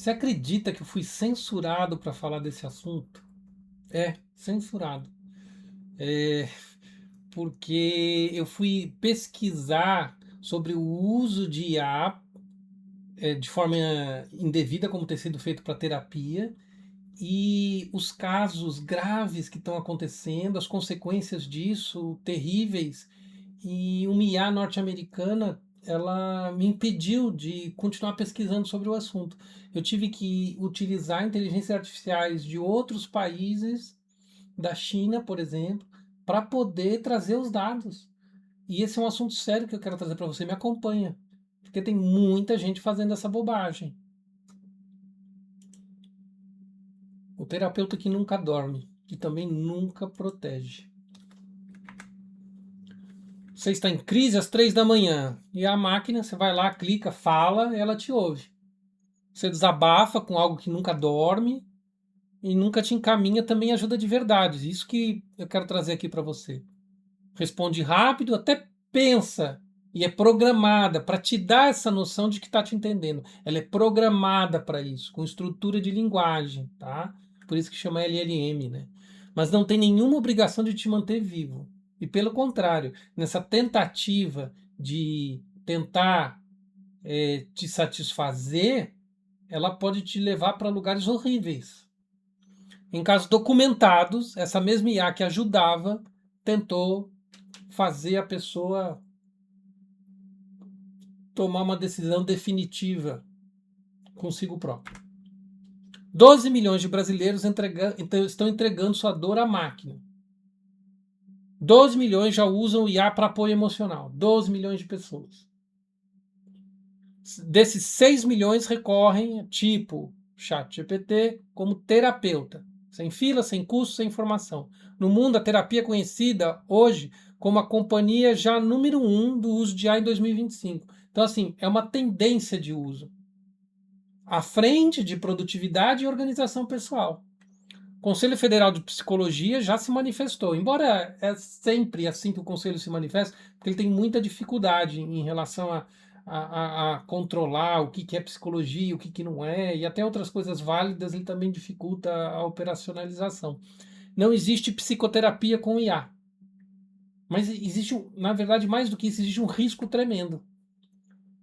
Você acredita que eu fui censurado para falar desse assunto? É, censurado. É, porque eu fui pesquisar sobre o uso de IA de forma indevida, como tem sido feito para terapia, e os casos graves que estão acontecendo, as consequências disso, terríveis. E uma IA norte-americana, ela me impediu de continuar pesquisando sobre o assunto. Eu tive que utilizar inteligências artificiais de outros países, da China, por exemplo, para poder trazer os dados. E esse é um assunto sério que eu quero trazer para você. Me acompanha, porque tem muita gente fazendo essa bobagem. O terapeuta que nunca dorme, que também nunca protege. Você está em crise às 3 da manhã e a máquina, você vai lá, clica, fala, ela te ouve. Você desabafa com algo que nunca dorme e nunca te encaminha também ajuda de verdade. Isso que eu quero trazer aqui para você. Responde rápido, até pensa e é programada para te dar essa noção de que está te entendendo. Ela é programada para isso, com estrutura de linguagem, tá? Por isso que chama LLM, né? Mas não tem nenhuma obrigação de te manter vivo. E pelo contrário, nessa tentativa de tentar te satisfazer, ela pode te levar para lugares horríveis. Em casos documentados, essa mesma IA que ajudava tentou fazer a pessoa tomar uma decisão definitiva consigo próprio. 12 milhões de brasileiros estão entregando sua dor à máquina. 12 milhões já usam o IA para apoio emocional. 12 milhões de pessoas. Desses 6 milhões recorrem, tipo ChatGPT, como terapeuta. Sem fila, sem custo, sem informação. No mundo, a terapia é conhecida hoje como a companhia já número 1 do uso de IA em 2025. Então, assim, é uma tendência de uso. À frente de produtividade e organização pessoal. O Conselho Federal de Psicologia já se manifestou, embora é sempre assim que o Conselho se manifesta, porque ele tem muita dificuldade em relação a controlar o que é psicologia, o que não é, e até outras coisas válidas ele também dificulta a operacionalização. Não existe psicoterapia com IA, mas existe, na verdade, mais do que isso, existe um risco tremendo.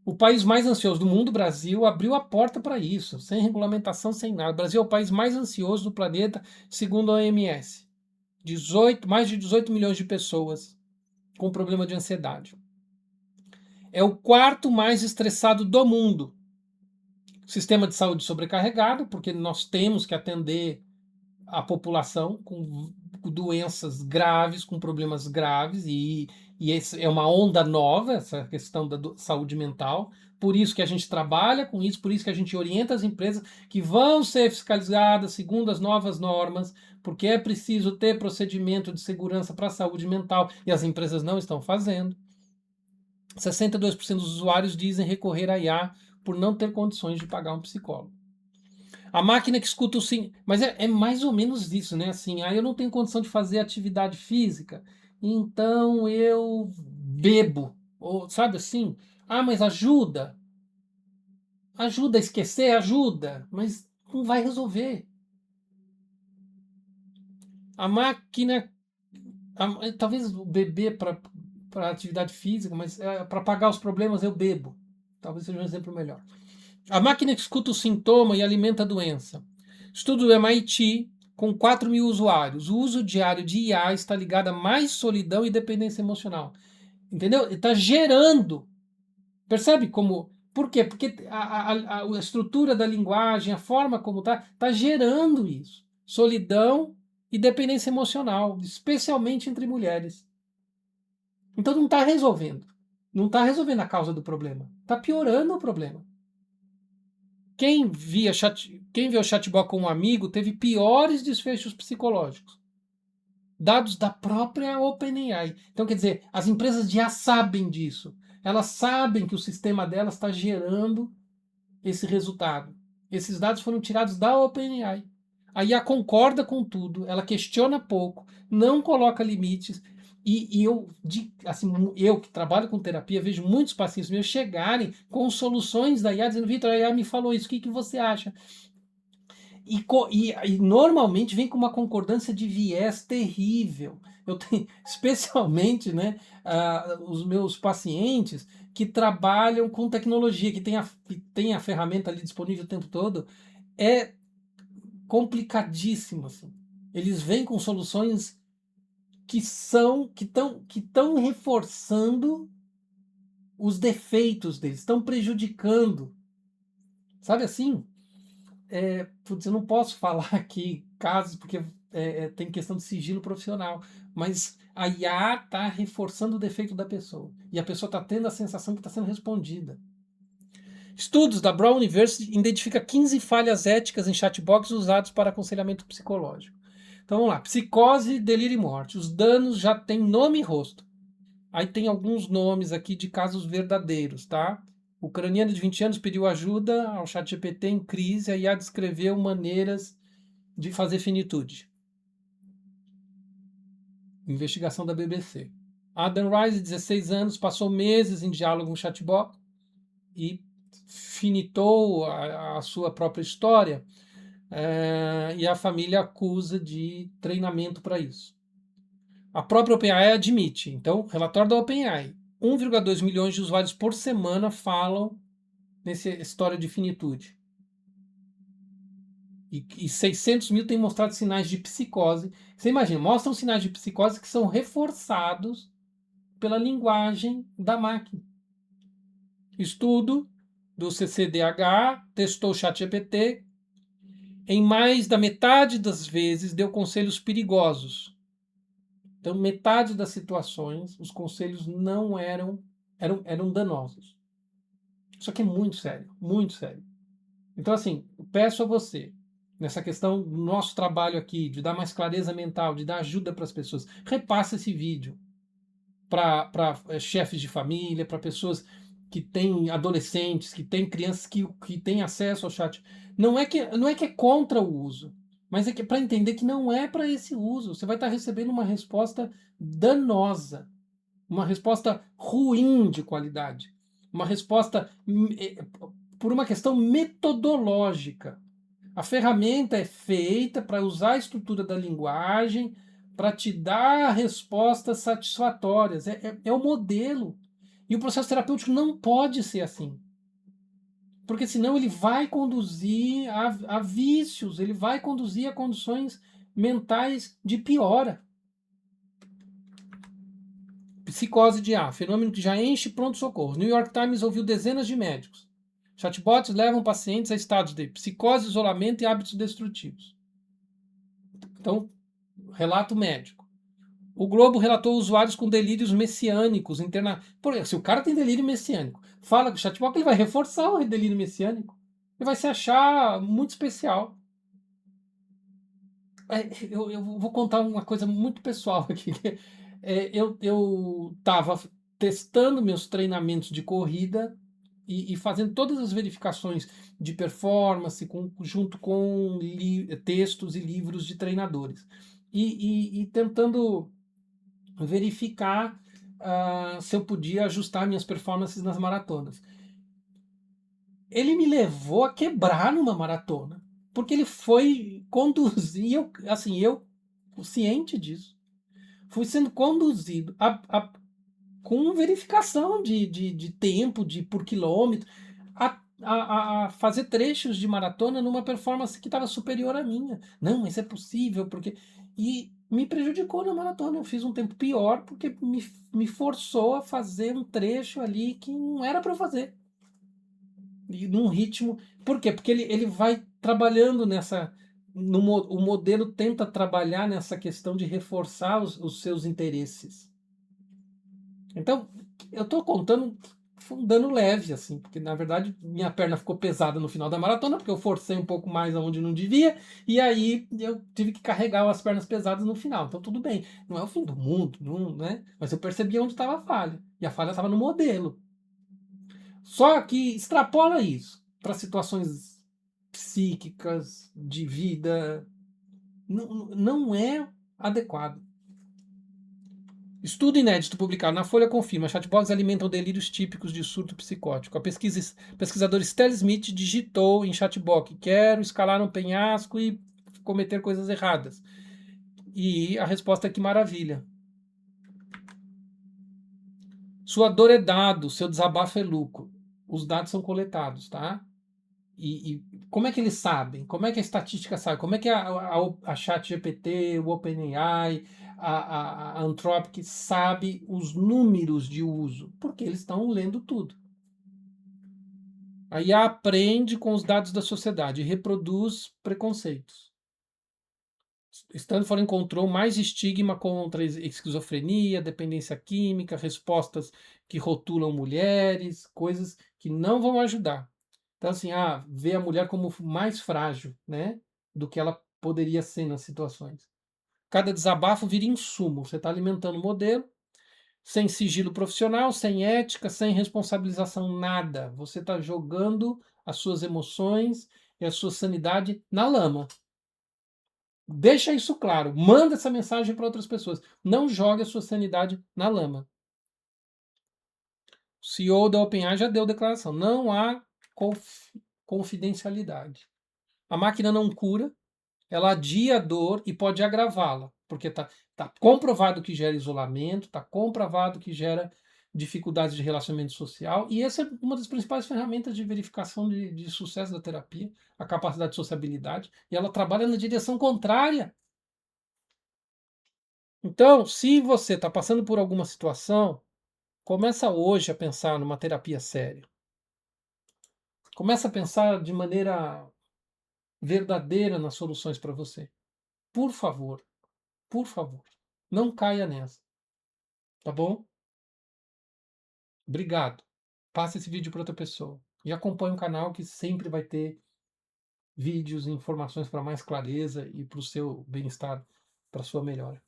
O país mais ansioso do mundo, o Brasil, abriu a porta para isso, sem regulamentação, sem nada. O Brasil é o país mais ansioso do planeta, segundo a OMS. Mais de 18 milhões de pessoas com problema de ansiedade. É o quarto mais estressado do mundo. Sistema de saúde sobrecarregado, porque nós temos que atender a população com doenças graves, com problemas graves, e é uma onda nova, essa questão da saúde mental. Por isso que a gente trabalha com isso, por isso que a gente orienta as empresas que vão ser fiscalizadas segundo as novas normas, porque é preciso ter procedimento de segurança para a saúde mental, e as empresas não estão fazendo. 62% dos usuários dizem recorrer a IA por não ter condições de pagar um psicólogo. A máquina que escuta o sim. Mas é mais ou menos isso, né? Assim, eu não tenho condição de fazer atividade física, então eu bebo. Ou, sabe assim? Mas ajuda. Ajuda a esquecer, ajuda. Mas não vai resolver. A máquina. Talvez o beber para atividade física, mas para pagar os problemas eu bebo. Talvez seja um exemplo melhor. A máquina que escuta o sintoma e alimenta a doença. Estudo do MIT, com 4 mil usuários. O uso diário de IA está ligado a mais solidão e dependência emocional. Entendeu? Está gerando. Percebe como. Por quê? Porque a estrutura da linguagem, a forma como está gerando isso. Solidão e dependência emocional, especialmente entre mulheres. Então não está resolvendo. Não está resolvendo a causa do problema. Está piorando o problema. Quem vê o chatbot com um amigo teve piores desfechos psicológicos. Dados da própria OpenAI. Então, quer dizer, as empresas já sabem disso. Elas sabem que o sistema delas está gerando esse resultado. Esses dados foram tirados da OpenAI. A IA concorda com tudo, ela questiona pouco, não coloca limites E eu, assim, eu que trabalho com terapia, vejo muitos pacientes meus chegarem com soluções da IA, dizendo, Vitor, a IA me falou isso, o que você acha? E normalmente vem com uma concordância de viés terrível. Eu tenho, especialmente, né, os meus pacientes que trabalham com tecnologia, que tem a ferramenta ali disponível o tempo todo, é complicadíssimo, assim. Eles vêm com soluções que estão reforçando os defeitos deles, estão prejudicando. Sabe assim? Putz, eu não posso falar aqui casos, porque tem questão de sigilo profissional, mas a IA está reforçando o defeito da pessoa. E a pessoa está tendo a sensação que está sendo respondida. Estudos da Brown University identificam 15 falhas éticas em chatbots usados para aconselhamento psicológico. Então vamos lá, psicose, delírio e morte. Os danos já têm nome e rosto. Aí tem alguns nomes aqui de casos verdadeiros, tá? O ucraniano de 20 anos pediu ajuda ao ChatGPT em crise e a descreveu maneiras de fazer finitude. Investigação da BBC. Adam Rice, 16 anos, passou meses em diálogo com o chatbot e finitou a sua própria história, e a família acusa de treinamento para isso. A própria OpenAI admite. Então, relatório da OpenAI. 1,2 milhões de usuários por semana falam nessa história de finitude. E 600 mil têm mostrado sinais de psicose. Você imagina, mostram sinais de psicose que são reforçados pela linguagem da máquina. Estudo do CCDH testou o ChatGPT. Em mais da metade das vezes deu conselhos perigosos. Então, metade das situações, os conselhos não eram danosos. Isso aqui é muito sério, muito sério. Então, assim, peço a você, nessa questão do nosso trabalho aqui, de dar mais clareza mental, de dar ajuda para as pessoas, repassa esse vídeo para chefes de família, para pessoas que têm adolescentes, que têm crianças que têm acesso ao chat. Não é que é contra o uso, mas é que para entender que não é para esse uso. Você vai estar recebendo uma resposta danosa, uma resposta ruim de qualidade, uma resposta por uma questão metodológica. A ferramenta é feita para usar a estrutura da linguagem para te dar respostas satisfatórias. É o modelo. E o processo terapêutico não pode ser assim. Porque senão ele vai conduzir a vícios, ele vai conduzir a condições mentais de piora. Psicose de A, fenômeno que já enche pronto-socorro. New York Times ouviu dezenas de médicos. Chatbots levam pacientes a estados de psicose, isolamento e hábitos destrutivos. Então, relato médico. O Globo relatou usuários com delírios messiânicos interna. Se o cara tem delírio messiânico, fala com o chatbot, ele vai reforçar o delírio messiânico. Ele vai se achar muito especial. Eu vou contar uma coisa muito pessoal aqui. Eu estava testando meus treinamentos de corrida e fazendo todas as verificações de performance junto com textos e livros de treinadores. E tentando verificar se eu podia ajustar minhas performances nas maratonas. Ele me levou a quebrar numa maratona, porque ele foi conduzir, eu ciente disso, fui sendo conduzido com verificação de tempo, por quilômetro, a fazer trechos de maratona numa performance que estava superior à minha. Não, mas é possível, porque. E me prejudicou na maratona. Eu fiz um tempo pior porque me forçou a fazer um trecho ali que não era para eu fazer. E num ritmo. Por quê? Porque ele vai trabalhando nessa. O modelo tenta trabalhar nessa questão de reforçar os seus interesses. Então, eu tô contando, foi um dano leve, assim, porque na verdade minha perna ficou pesada no final da maratona, porque eu forcei um pouco mais aonde não devia, e aí eu tive que carregar as pernas pesadas no final. Então, tudo bem, não é o fim do mundo, não, né? Mas eu percebi onde estava a falha, e a falha estava no modelo. Só que extrapola isso para situações psíquicas, de vida, não é adequado. Estudo inédito publicado na Folha confirma: chatbots alimentam delírios típicos de surto psicótico. Pesquisador Stella Smith digitou em chatbot: quero escalar um penhasco e cometer coisas erradas. E a resposta é: que maravilha. Sua dor é dado, seu desabafo é lucro. Os dados são coletados, tá? E como é que eles sabem? Como é que a estatística sabe? Como é que a ChatGPT, o OpenAI, a Anthropic sabe os números de uso? Porque eles estão lendo tudo. A IA aprende com os dados da sociedade e reproduz preconceitos. Stanford encontrou mais estigma contra esquizofrenia, dependência química, respostas que rotulam mulheres, coisas que não vão ajudar. Então, assim, vê a mulher como mais frágil, né, do que ela poderia ser nas situações. Cada desabafo vira insumo. Você está alimentando o modelo, sem sigilo profissional, sem ética, sem responsabilização, nada. Você está jogando as suas emoções e a sua sanidade na lama. Deixa isso claro. Manda essa mensagem para outras pessoas. Não jogue a sua sanidade na lama. O CEO da OpenAI já deu declaração. Não há confidencialidade. A máquina não cura, ela adia a dor e pode agravá-la, porque tá comprovado que gera isolamento, está comprovado que gera dificuldades de relacionamento social, e essa é uma das principais ferramentas de verificação de sucesso da terapia, a capacidade de sociabilidade, e ela trabalha na direção contrária. Então, se você está passando por alguma situação, começa hoje a pensar numa terapia séria. Começa a pensar de maneira verdadeira nas soluções para você. Por favor, por favor, não caia nessa, tá bom? Obrigado. Passa esse vídeo para outra pessoa. E acompanhe o canal que sempre vai ter vídeos e informações para mais clareza e para o seu bem-estar, para a sua melhora.